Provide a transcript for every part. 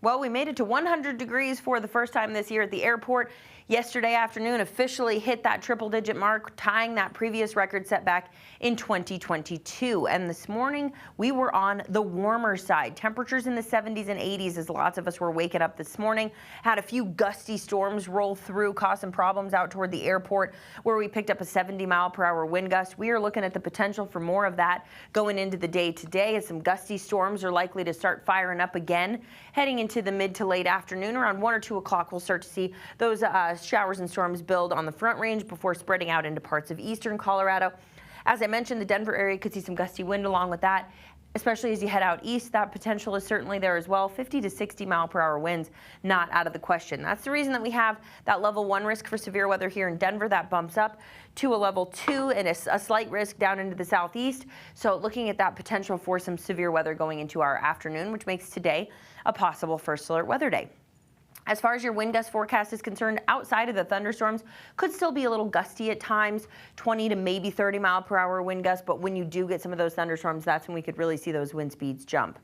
Well, we made it to 100 degrees for the first time this year at the airport. Yesterday afternoon officially hit that triple-digit mark, tying that previous record set back in 2022. And this morning, we were on the warmer side. Temperatures in the 70s and 80s as lots of us were waking up this morning. Had a few gusty storms roll through, caused some problems out toward the airport where we picked up a 70-mile-per-hour wind gust. We are looking at the potential for more of that going into the day today, as some gusty storms are likely to start firing up again. Heading into the mid to late afternoon, around 1 or 2 o'clock, we'll start to see those showers and storms build on the Front Range before spreading out into parts of eastern Colorado. As I mentioned, the Denver area could see some gusty wind along with that, especially as you head out east. That potential is certainly there as well. 50 to 60 mile-per-hour winds not out of the question. That's the reason that we have that level 1 risk for severe weather here in Denver. That bumps up to a level 2 and a slight risk down into the southeast. So looking at that potential for some severe weather going into our afternoon, which makes today a possible first alert weather day. As far as your wind gust forecast is concerned, outside of the thunderstorms, could still be a little gusty at times, 20 to maybe 30 mile-per-hour wind gusts, but when you do get some of those thunderstorms, that's when we could really see those wind speeds jump.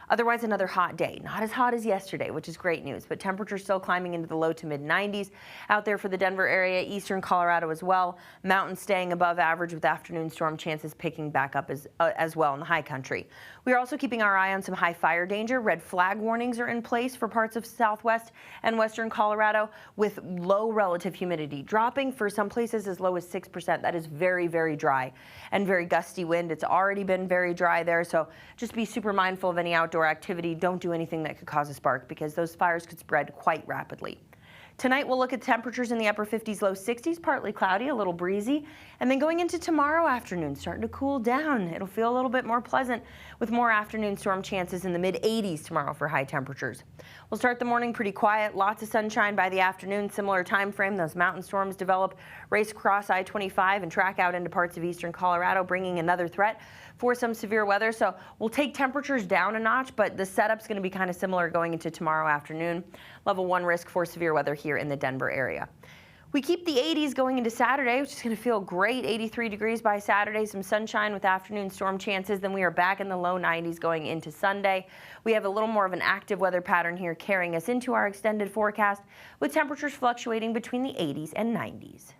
Otherwise, another hot day. Not as hot as yesterday, which is great news, but temperatures still climbing into the low to mid 90s out there for the Denver area, eastern Colorado as well. Mountains staying above average with afternoon storm chances picking back up as well in the high country. We are also keeping our eye on some high fire danger. Red flag warnings are in place for parts of southwest and western Colorado, with low relative humidity dropping for some places as low as 6%. That is very, very dry and very gusty wind. It's already been very dry there, so just be super mindful of any outdoor activity. Don't do anything that could cause a spark, because those fires could spread quite rapidly. Tonight, we'll look at temperatures in the upper 50s, low 60s, partly cloudy, a little breezy. And then going into tomorrow afternoon, starting to cool down. It'll feel a little bit more pleasant with more afternoon storm chances in the mid 80s tomorrow for high temperatures. We'll start the morning pretty quiet, lots of sunshine by the afternoon, similar time frame. Those mountain storms develop, race across I-25 and track out into parts of eastern Colorado, bringing another threat for some severe weather. So we'll take temperatures down a notch, but the setup's going to be kind of similar going into tomorrow afternoon. Level 1 risk for severe weather here in the Denver area. We keep the 80s going into Saturday, which is going to feel great. 83 degrees by Saturday, some sunshine with afternoon storm chances. Then we are back in the low 90s going into Sunday. We have a little more of an active weather pattern here carrying us into our extended forecast, with temperatures fluctuating between the 80s and 90s.